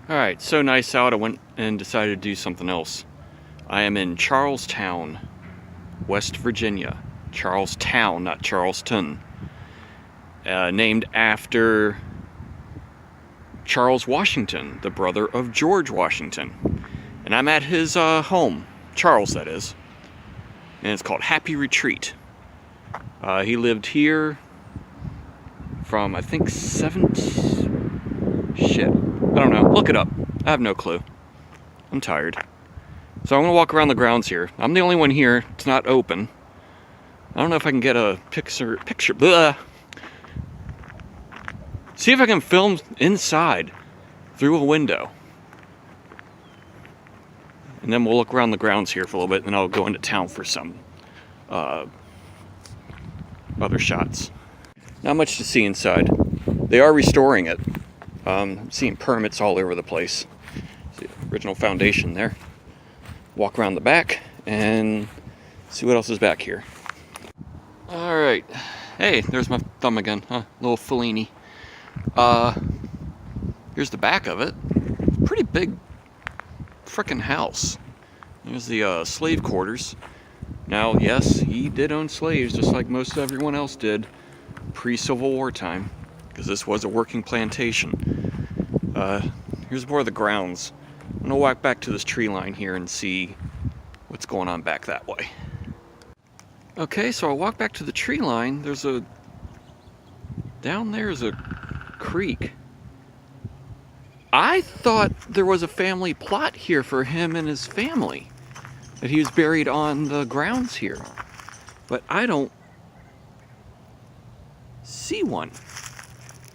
Alright, so nice out, I went and decided to do something else. I am in Charlestown, West Virginia. Charlestown, not Charleston. Named after Charles Washington, the brother of George Washington. And I'm at his home, Charles that is. And it's called Happy Retreat. He lived here from, I think, shit. I don't know. Look it up. I have no clue. I'm tired. So I'm going to walk around the grounds here. I'm the only one here. It's not open. I don't know if I can get a picture. Blah. See if I can film inside through a window. And then we'll look around the grounds here for a little bit, and then I'll go into town for some other shots. Not much to see inside. They are restoring it. I'm seeing permits all over the place. See the original foundation there. Walk around the back and see what else is back here. Alright. Hey, there's my thumb again, huh? Little Fellini. Here's the back of it. Pretty big frickin' house. Here's the slave quarters. Now, yes, he did own slaves just like most everyone else did pre-Civil War time, because this was a working plantation. Here's more of the grounds. I'm gonna walk back to this tree line here and see what's going on back that way. Okay, so I walk back to the tree line. Down there's a creek. I thought there was a family plot here for him and his family, that he was buried on the grounds here, but I don't see one.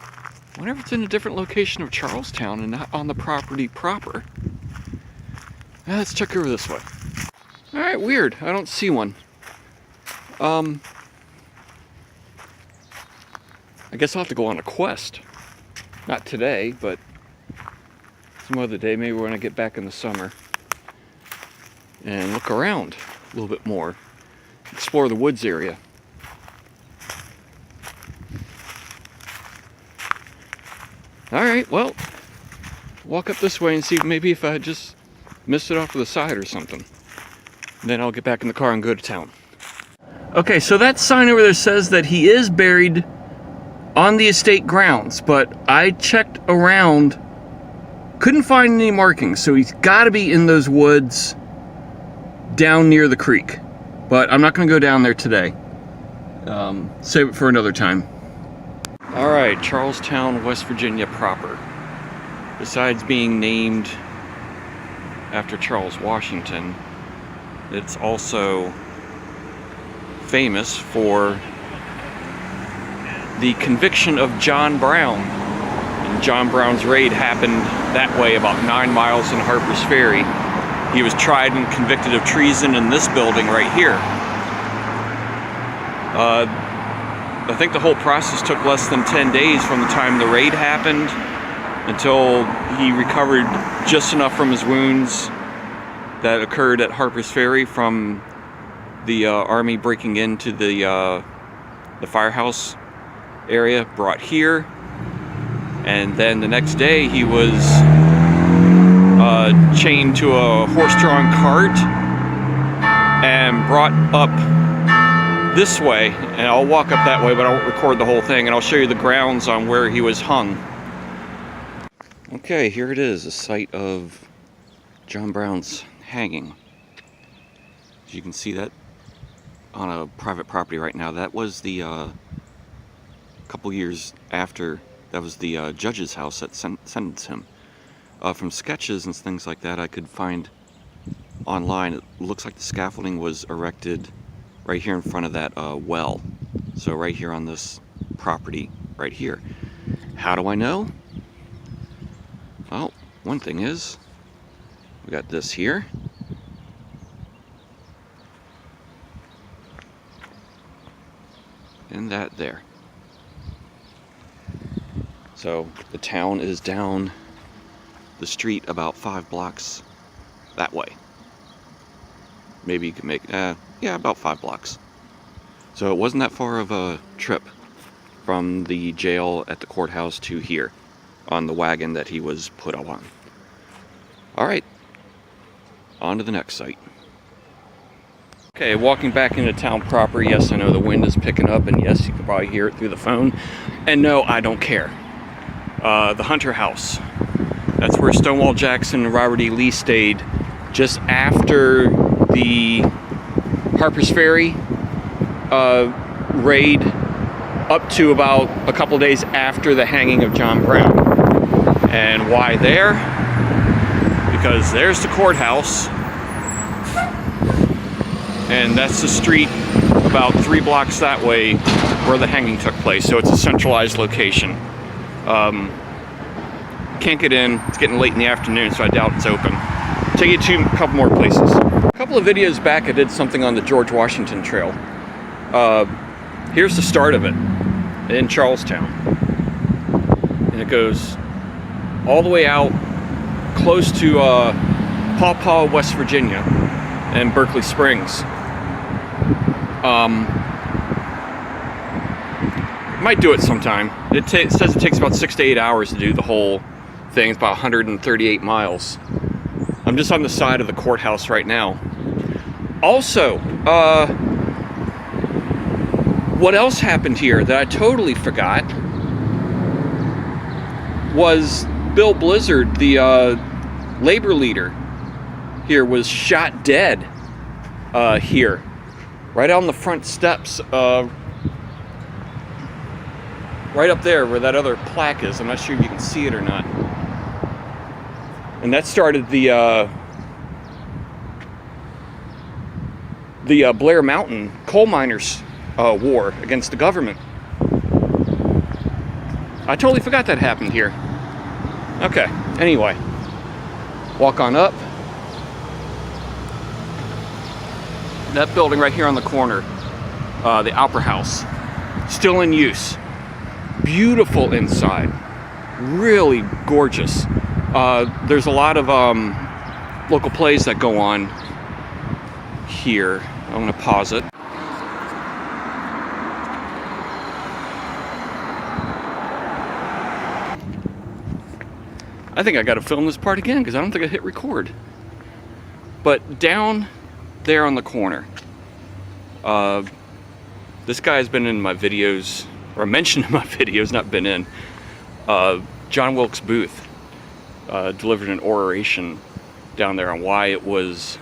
I wonder if it's in a different location of Charlestown and not on the property proper. Let's check over this way. Alright, weird. I don't see one. I guess I'll have to go on a quest. Not today, but some other day, maybe when I get back in the summer. And look around a little bit more. Explore the woods area. Alright, well, walk up this way and see maybe if I just missed it off to the side or something. Then I'll get back in the car and go to town. Okay, so that sign over there says that he is buried on the estate grounds, but I checked around, couldn't find any markings, so he's got to be in those woods down near the creek. But I'm not going to go down there today. Save it for another time. Alright, Charlestown, West Virginia proper. Besides being named after Charles Washington, it's also famous for the conviction of John Brown. And John Brown's raid happened that way, about 9 miles from Harper's Ferry. He was tried and convicted of treason in this building right here. I think the whole process took less than 10 days from the time the raid happened until he recovered just enough from his wounds that occurred at Harper's Ferry from the army breaking into the firehouse area, brought here. And then the next day he was chained to a horse-drawn cart and brought up this way, and I'll walk up that way, but I won't record the whole thing, and I'll show you the grounds on where he was hung. Okay, here it is, the site of John Brown's hanging. As you can see that on a private property right now. That was the couple years after, that was the judge's house that sentenced him. From sketches and things like that I could find online, it looks like the scaffolding was erected right here in front of that well. So right here on this property, right here. How do I know? Well, one thing is, we got this here. And that there. So the town is down the street about 5 blocks that way. Maybe you could make, yeah, about 5 blocks. So it wasn't that far of a trip from the jail at the courthouse to here on the wagon that he was put up on. All right, on to the next site. Okay, walking back into town proper. Yes, I know the wind is picking up, and yes, you can probably hear it through the phone. And no, I don't care. The Hunter House. That's where Stonewall Jackson and Robert E. Lee stayed just after the Harper's Ferry raid, up to about a couple days after the hanging of John Brown. And why there? Because there's the courthouse, and that's the street about 3 blocks that way where the hanging took place. So it's a centralized location. Can't get in. It's getting late in the afternoon, so I doubt it's open. Take you to a couple more places. A couple of videos back, I did something on the George Washington Trail. Here's the start of it in Charlestown, and it goes all the way out close to Paw Paw, West Virginia, and Berkeley Springs. Might do it sometime. It says it takes about 6 to 8 hours to do the whole thing. It's about 138 miles. I'm just on the side of the courthouse right now. Also, what else happened here that I totally forgot was Bill Blizzard, the labor leader here, was shot dead here, right on the front steps, right up there where that other plaque is. I'm not sure if you can see it or not. And that started the Blair Mountain coal miners war against the government. I totally forgot that happened here. Okay, anyway, walk on up. That building right here on the corner, the Opera House, still in use. Beautiful inside, really gorgeous. There's a lot of local plays that go on here. I'm gonna pause it. I think I gotta film this part again because I don't think I hit record. But down there on the corner, this guy has been in my videos, or mentioned in my videos, not been in. John Wilkes Booth delivered an oration down there on why it was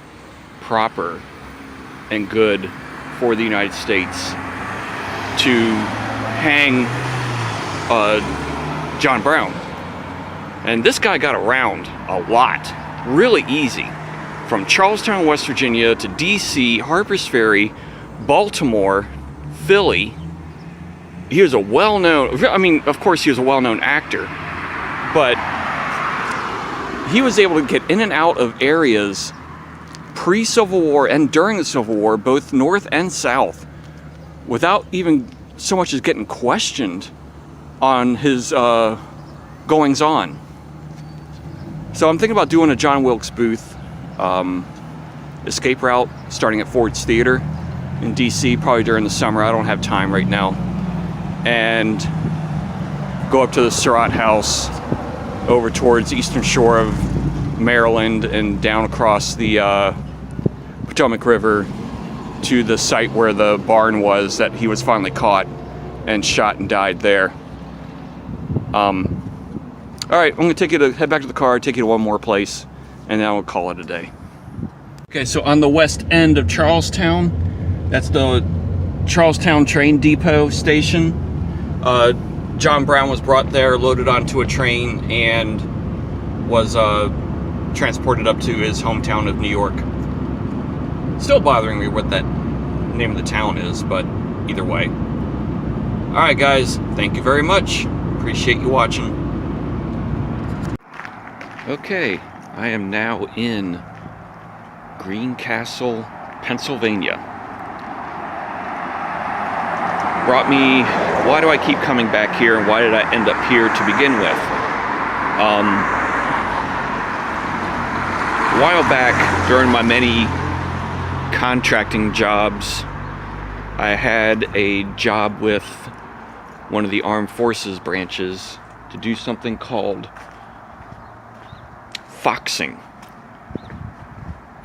proper and good for the United States to hang John Brown. And this guy got around a lot, really easy. From Charlestown, West Virginia to DC, Harper's Ferry, Baltimore, Philly. He was a well-known, I mean, of course he was a well-known actor, but he was able to get in and out of areas pre-Civil War and during the Civil War, both North and South, without even so much as getting questioned on his goings-on. So I'm thinking about doing a John Wilkes Booth escape route starting at Ford's Theater in DC, probably during the summer. I don't have time right now. And go up to the Surratt House, over towards Eastern Shore of Maryland, and down across the Potomac River to the site where the barn was that he was finally caught and shot and died there. All right, I'm gonna take you to head back to the car, take you to one more place, and then we'll call it a day. Okay, so on the west end of Charlestown, that's the Charlestown Train Depot station. John Brown was brought there, loaded onto a train, and was transported up to his hometown of New York. Still bothering me what that name of the town is, but either way. All right, guys, thank you very much. Appreciate you watching. Okay, I am now in Greencastle, Pennsylvania. Brought me, why do I keep coming back here, and why did I end up here to begin with? A while back, during my many contracting jobs, I had a job with one of the armed forces branches to do something called foxing.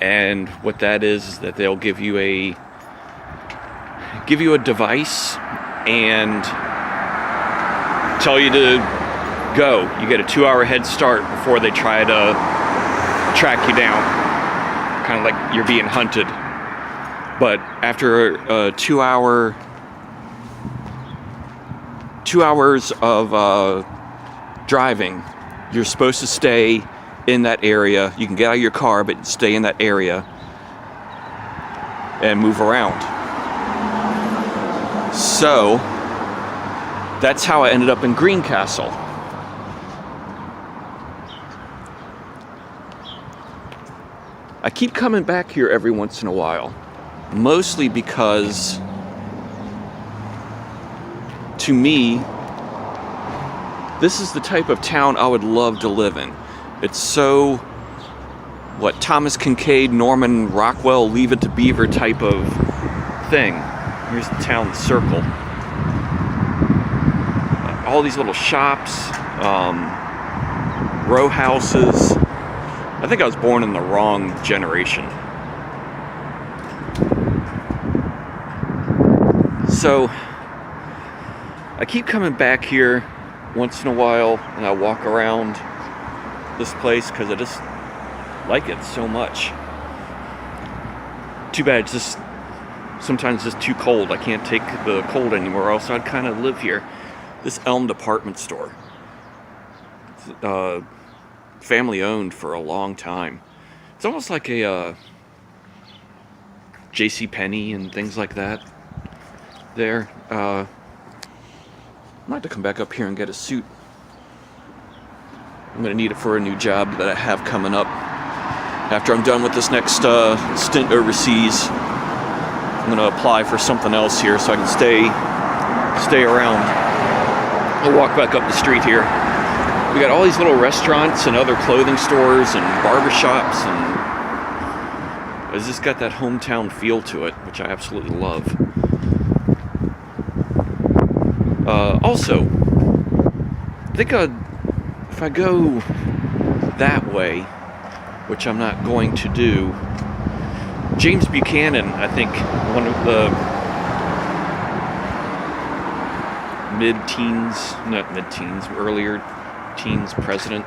And what that is that they'll give you a device and tell you to go. You get a 2-hour head start before they try to track you down. Kind of like you're being hunted. But after a 2 hours of driving, you're supposed to stay in that area. You can get out of your car, but stay in that area and move around. So that's how I ended up in Greencastle. I keep coming back here every once in a while, mostly because, to me, this is the type of town I would love to live in. It's so, Thomas Kincaid, Norman Rockwell, Leave It to Beaver type of thing. Here's the town circle. All these little shops, row houses. I think I was born in the wrong generation. So, I keep coming back here once in a while, and I walk around this place because I just like it so much. Too bad it's just sometimes just too cold. I can't take the cold anymore, else I'd kind of live here. This Elm department store, family owned for a long time. It's almost like a JCPenney and things like that. There, I might have to come back up here and get a suit. I'm gonna need it for a new job that I have coming up. After I'm done with this next stint overseas, I'm gonna apply for something else here so I can stay around. I'll walk back up the street here. We got all these little restaurants and other clothing stores and barbershops, and it's just got that hometown feel to it, which I absolutely love. Also, I think if I go that way, which I'm not going to do, James Buchanan, I think one of the earlier teens president,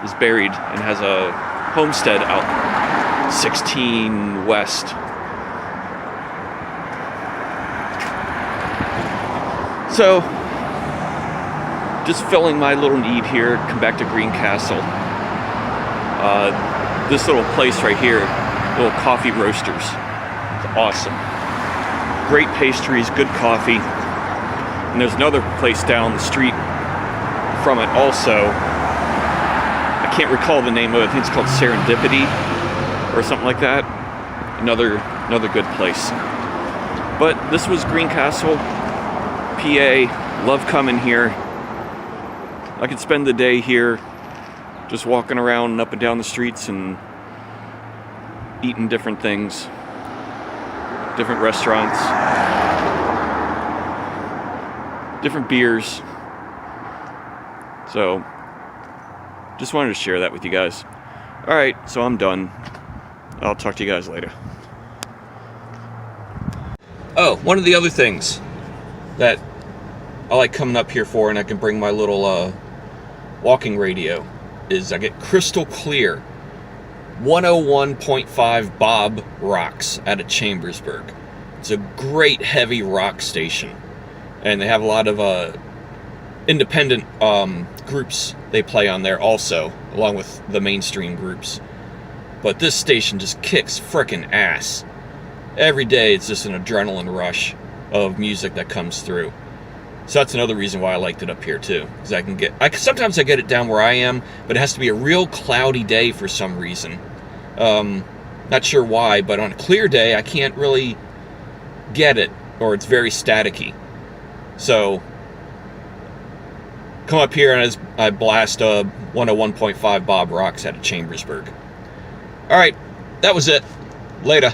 is buried and has a homestead out 16 West. So, just filling my little need here, come back to Greencastle. This little place right here, little coffee roasters, it's awesome. Great pastries, good coffee. And there's another place down the street from it also. I can't recall the name of it. I think it's called Serendipity or something like that. Another good place. But this was Greencastle, PA. Love coming here. I could spend the day here just walking around and up and down the streets and eating different things, different restaurants, different beers. So, just wanted to share that with you guys. Alright, so I'm done. I'll talk to you guys later. Oh, one of the other things that I like coming up here for, and I can bring my little walking radio, is I get crystal clear 101.5 Bob Rocks out of Chambersburg. It's a great heavy rock station, and they have a lot of independent groups they play on there also, along with the mainstream groups. But this station just kicks frickin' ass. Every day it's just an adrenaline rush of music that comes through. So that's another reason why I liked it up here too, because sometimes I get it down where I am, but it has to be a real cloudy day for some reason. Not sure why, but on a clear day I can't really get it, or it's very staticky. So come up here and I blast 101.5 Bob Rocks out of Chambersburg. Alright, that was it. Later.